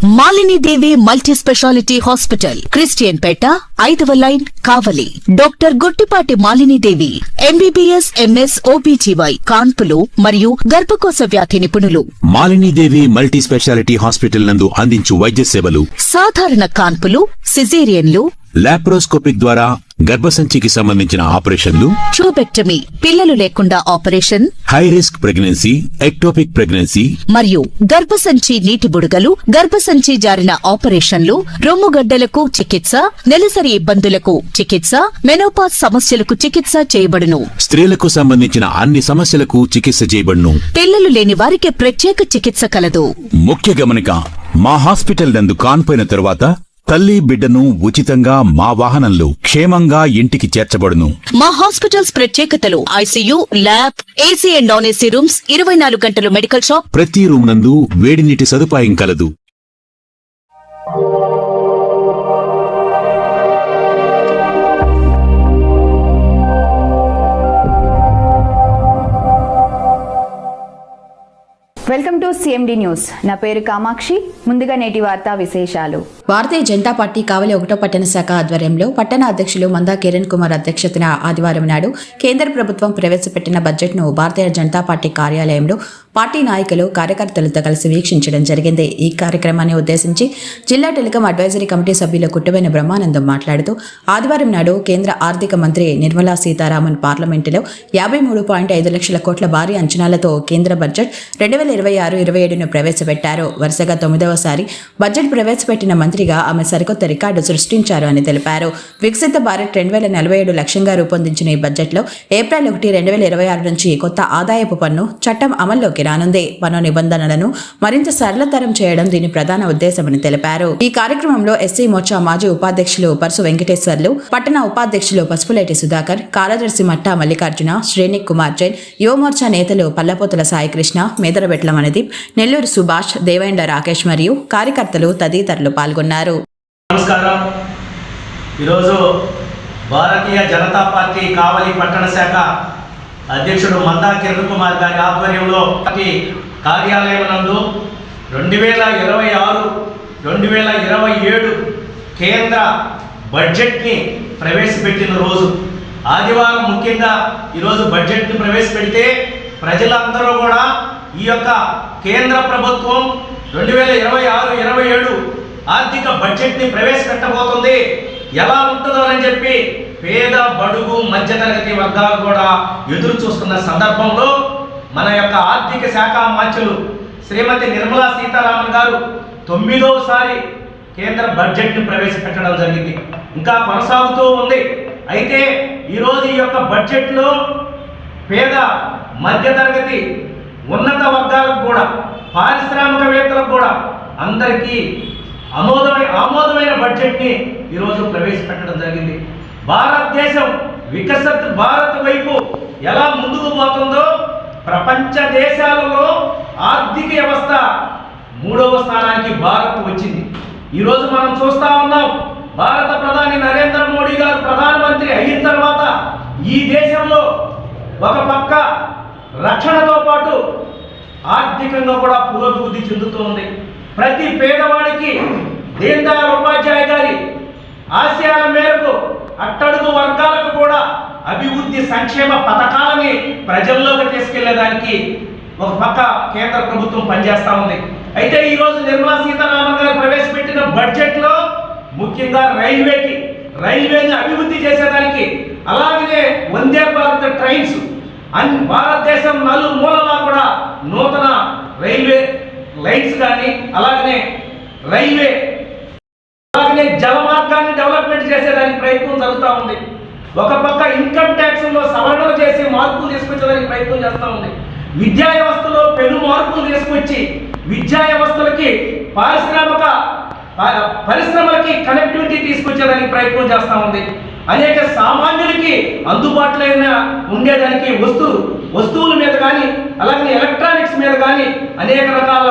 మాలిని దేవి multi speciality hospital, Christian పేట, 5వ line, కావలి. Doctor Guttipati Malini దేవి, MBBS, MS, OBGY, కాన్పులు మరియు గర్భకోశ వ్యాధి నిపుణులు. మాలిని దేవి మల్టీ స్పెషాలిటీ హాస్పిటల్ నందు అందించు వైద్య సేవలు: సాధారణ కాన్పులు, సిజేరియన్లు, లాప్రోస్కోపిక్ ద్వారా గర్భసంచికి సంబంధించిన ఆపరేషన్లు, ట్యూబెక్టమీ, పిల్లలు లేకుండా operation, high risk pregnancy, ectopic pregnancy మరియు గర్భసంచి నీటి బుడగలు, గర్భసంచి జారిన ఆపరేషన్లు, రొమ్ముగడ్డలకు చికిత్స, నెలసరి ఇబ్బందులకు చికిత్స, మెనోపాజ్ సమస్యలకు చికిత్స చేయబడును. స్త్రీలకు సంబంధించిన అన్ని సమస్యలకు చికిత్స చేయబడును. పిల్లలు లేని వారికి ప్రత్యేక చికిత్స కలదు. ముఖ్య గమనిక: మా హాస్పిటల్ నందు కాన్పోయిన తరువాత తల్లి బిడ్డను ఉచితంగా మా వాహనంలో క్షేమంగా ఇంటికి చేర్చబడును. మా హాస్పిటల్స్ ప్రత్యేకతలు: ICU, lab, AC and non AC rooms, 24 గంటలు మెడికల్ షాప్, ప్రతి రూమ్ నందు వేడి నీటి సదుపాయం కలదు. Welcome to CMD news. నా పేరు కామాక్షి. ముందుగా నేటి వార్తా విశేషాలు. భారతీయ జనతా పార్టీ కావలి 1వ పట్టణ శాఖ ఆధ్వర్యంలో పట్టణ అధ్యక్షులు మందా కిరణ్ కుమార్ అధ్యక్షతన ఆదివారం నాడు కేంద్ర ప్రభుత్వం ప్రవేశపెట్టిన బడ్జెట్ను భారతీయ జనతా పార్టీ కార్యాలయంలో పార్టీ నాయకులు, కార్యకర్తలతో కలిసి వీక్షించడం జరిగింది. ఈ కార్యక్రమాన్ని ఉద్దేశించి జిల్లా టెలికాం అడ్వైజరీ కమిటీ సభ్యులు కుట్టువైన బ్రహ్మానందం మాట్లాడుతూ, ఆదివారం నాడు కేంద్ర ఆర్థిక మంత్రి నిర్మలా సీతారామన్ పార్లమెంటులో 53.5 లక్షల కోట్ల భారీ అంచనాలతో కేంద్ర బడ్జెట్ 2026-27ను ప్రవేశపెట్టారు. వరుసగా 9వసారి బడ్జెట్ ప్రవేశపెట్టిన మంత్రిగా ఆమె సరికొత్త రికార్డు సృష్టించారు అని తెలిపారు. వికసిత భారత్ 2047 లక్ష్యంగా రూపొందించిన ఈ బడ్జెట్లో ఏప్రిల్ 1, 2026 నుంచి కొత్త ఆదాయపు పన్ను చట్టం అమల్లోకి రానుంది. పన్ను నిబంధనలను మరింత సరళతరం చేయడం దీని ప్రధాన ఉద్దేశమని తెలిపారు. ఈ కార్యక్రమంలో ఎస్సీ మోర్చా మాజీ ఉపాధ్యక్షులు పర్సు వెంకటేశ్వర్లు, పట్టణ ఉపాధ్యక్షులు పసుపులేటి సుధాకర్, కార్యదర్శి మట్టా మల్లికార్జున, శ్రేణి కుమార్ జైన్, యువమోర్చా నేతలు పల్లపోతుల సాయికృష్ణ, మేదరబెట్ల మనదీప్, నెల్లూరు సుభాష్, దేవేంద్ర రాకేష్ మరియు కార్యకర్తలు తదితరులు పాల్గొన్నారు. నమస్కారం. ఈరోజు భారతీయ జనతా పార్టీ కావలి పట్టణ శాఖ అధ్యక్షుడు మందా కిరణ్ కుమార్ గారి ఆధ్వర్యంలో పార్టీ కార్యాలయం నందు 2026-2027 కేంద్ర బడ్జెట్ని ప్రవేశపెట్టిన రోజు ఆదివారం. ముఖ్యంగా ఈరోజు బడ్జెట్ని ప్రవేశపెడితే ప్రజలందరూ కూడా ఈ యొక్క కేంద్ర ప్రభుత్వం 2026-27 ఆర్థిక బడ్జెట్ని ప్రవేశపెట్టబోతుంది, ఎలా ఉంటుందో అని చెప్పి పేద, బడుగు, మధ్యతరగతి వర్గాలు కూడా ఎదురు చూస్తున్న సందర్భంలో మన యొక్క ఆర్థిక శాఖ మంత్రులు శ్రీమతి నిర్మలా సీతారామన్ గారు 9వసారి కేంద్ర బడ్జెట్ని ప్రవేశపెట్టడం జరిగింది. ఇంకా కొనసాగుతూ ఉంది. అయితే ఈరోజు ఈ యొక్క బడ్జెట్లో పేద, మధ్యతరగతి, ఉన్నత వర్గాలకు కూడా, పారిశ్రామికవేత్తలకు కూడా అందరికీ ఆమోదమైన బడ్జెట్ని ఈరోజు ప్రవేశపెట్టడం జరిగింది. భారతదేశం వికసిత భారత్ వైపు ఎలా ముందుకు పోతుందో, ప్రపంచ దేశాలలో ఆర్థిక వ్యవస్థ 3వ స్థానానికి భారత్ వచ్చింది. ఈరోజు మనం చూస్తా ఉన్నాం, భారత ప్రధాని నరేంద్ర మోడీ గారు ప్రధానమంత్రి అయిన తర్వాత ఈ దేశంలో ఒక పక్క రక్షణతో పాటు ఆర్థికంగా కూడా పురోభివృద్ధి చెందుతూ ఉంది. ప్రతి పేదవాడికి దీన్ దయాళ్ ఉపాధ్యాయ గారి ఆశయాల మేరకు అట్టడుగు వర్గాలకు కూడా అభివృద్ధి సంక్షేమ పథకాలని ప్రజల్లోకి తీసుకెళ్లేదానికి ఒక పక్క కేంద్ర ప్రభుత్వం పనిచేస్తూ ఉంది. అయితే ఈరోజు నిర్మలా సీతారామన్ గారు ప్రవేశపెట్టిన బడ్జెట్లో ముఖ్యంగా రైల్వేని అభివృద్ధి చేసేదానికి, అలాగనే వందే భారత్ ట్రైన్స్ భారతదేశం నలుమూలలా కూడా నూతన రైల్వే లైన్స్ కానీ, అలాగనే జల మార్గాన్ని డెవలప్మెంట్ చేసేదానికి ప్రయత్నం జరుగుతూ ఉంది. ఒక పక్క ఇన్కమ్ ట్యాక్స్లో సవరణలు చేసి మార్పులు తీసుకొచ్చేదానికి ప్రయత్నం చేస్తూ ఉంది. విద్యా వ్యవస్థలో పెను మార్పులు తీసుకొచ్చి విద్యా వ్యవస్థలకి పరిశ్రమలకి కనెక్టివిటీ తీసుకొచ్చేదానికి ప్రయత్నం చేస్తూ ఉంది. అనేక సామాన్యులకి అందుబాటులో ఉండేదానికి వస్తువుల మీద కానీ, అలాగే ఎలక్ట్రానిక్స్ మీద కానీ అనేక రకాల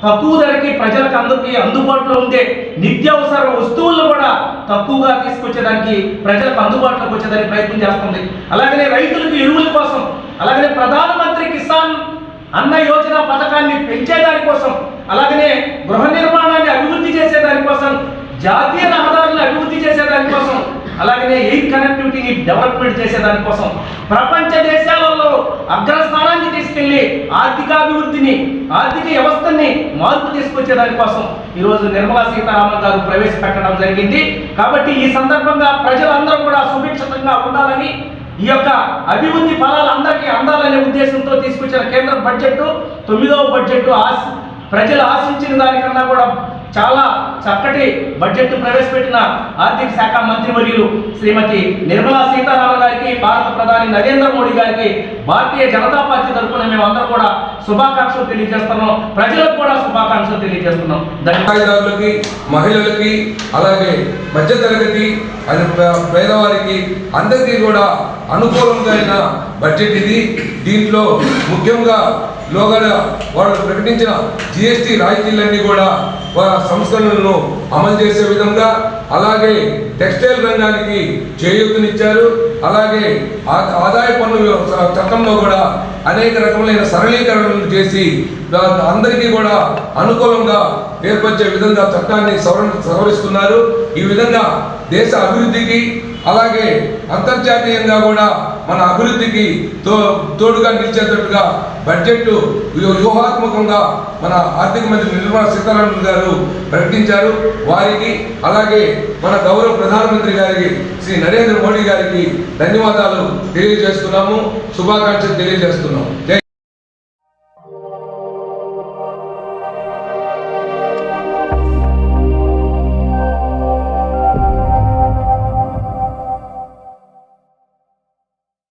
తక్కువ ధరకి ప్రజలకు అందరికీ అందుబాటులో ఉండే నిత్యావసర వస్తువులను కూడా తక్కువగా తీసుకొచ్చేదానికి, ప్రజలకు అందుబాటులోకి వచ్చేదానికి ప్రయత్నం చేస్తుంది. అలాగనే రైతులకు ఎరువుల కోసం, అలాగనే ప్రధానమంత్రి కిసాన్ అన్న యోజన పథకాన్ని పెంచేదాని కోసం, అలాగనే గృహ నిర్మాణాన్ని అభివృద్ధి జాతీయ రహదారులను అభివృద్ధి చేసేదానికోసం, అలాగనే ఎయిర్ కనెక్టివిటీని డెవలప్మెంట్ చేసేదానికోసం, ప్రపంచ దేశాలలో అగ్రస్థానానికి తీసుకెళ్లి ఆర్థికాభివృద్ధిని, ఆర్థిక వ్యవస్థని మార్పు తీసుకొచ్చేదానికోసం ఈరోజు నిర్మలా సీతారామన్ గారు ప్రవేశపెట్టడం జరిగింది. కాబట్టి ఈ సందర్భంగా ప్రజలందరూ కూడా సుభిక్షితంగా ఉండాలని, ఈ యొక్క అభివృద్ధి ఫలాలు అందరికీ అందాలనే ఉద్దేశంతో తీసుకొచ్చిన కేంద్ర బడ్జెట్ 9వ బడ్జెట్ ప్రజలు ఆశించిన దానికన్నా కూడా చాలా చక్కటి బడ్జెట్ ప్రవేశపెట్టిన ఆర్థిక శాఖ మంత్రివర్యులు శ్రీమతి నిర్మలా సీతారామన్ గారికి, భారత ప్రధాని నరేంద్ర మోడీ గారికి భారతీయ జనతా పార్టీ తరఫున మేము అందరం కూడా శుభాకాంక్షలు తెలియజేస్తున్నాం. ప్రజలకు కూడా శుభాకాంక్షలు తెలియజేస్తున్నాం. ధన్యవాదాలకి, మహిళలకి, అలాగే మధ్యతరగతి పేదవారికి అందరికీ కూడా అనుకూలంగా బడ్జెట్ ఇది. దీంట్లో ముఖ్యంగా వాళ్ళు ప్రకటించిన జిఎస్టీ రాయితీలన్నీ కూడా సంస్కరణలను అమలు చేసే విధంగా, అలాగే టెక్స్టైల్ రంగానికి చేయూతనిచ్చారు. అలాగే ఆదాయ పన్ను చట్టంలో కూడా అనేక రకములైన సరళీకరణలు చేసి అందరికీ కూడా అనుకూలంగా ఏర్పరిచే విధంగా చట్టాన్ని సవరిస్తున్నారు. ఈ విధంగా దేశ అభివృద్ధికి, అలాగే అంతర్జాతీయంగా కూడా మన అభివృద్ధికి తోడుగా నిలిచేటట్టుగా బడ్జెట్ వ్యూహాత్మకంగా మన ఆర్థిక మంత్రి నిర్మలా సీతారామన్ గారు ప్రకటించారు. వారికి, అలాగే మన గౌరవ ప్రధానమంత్రి గారికి, శ్రీ నరేంద్ర మోడీ గారికి ధన్యవాదాలు తెలియజేస్తున్నాము, శుభాకాంక్షలు తెలియజేస్తున్నాము.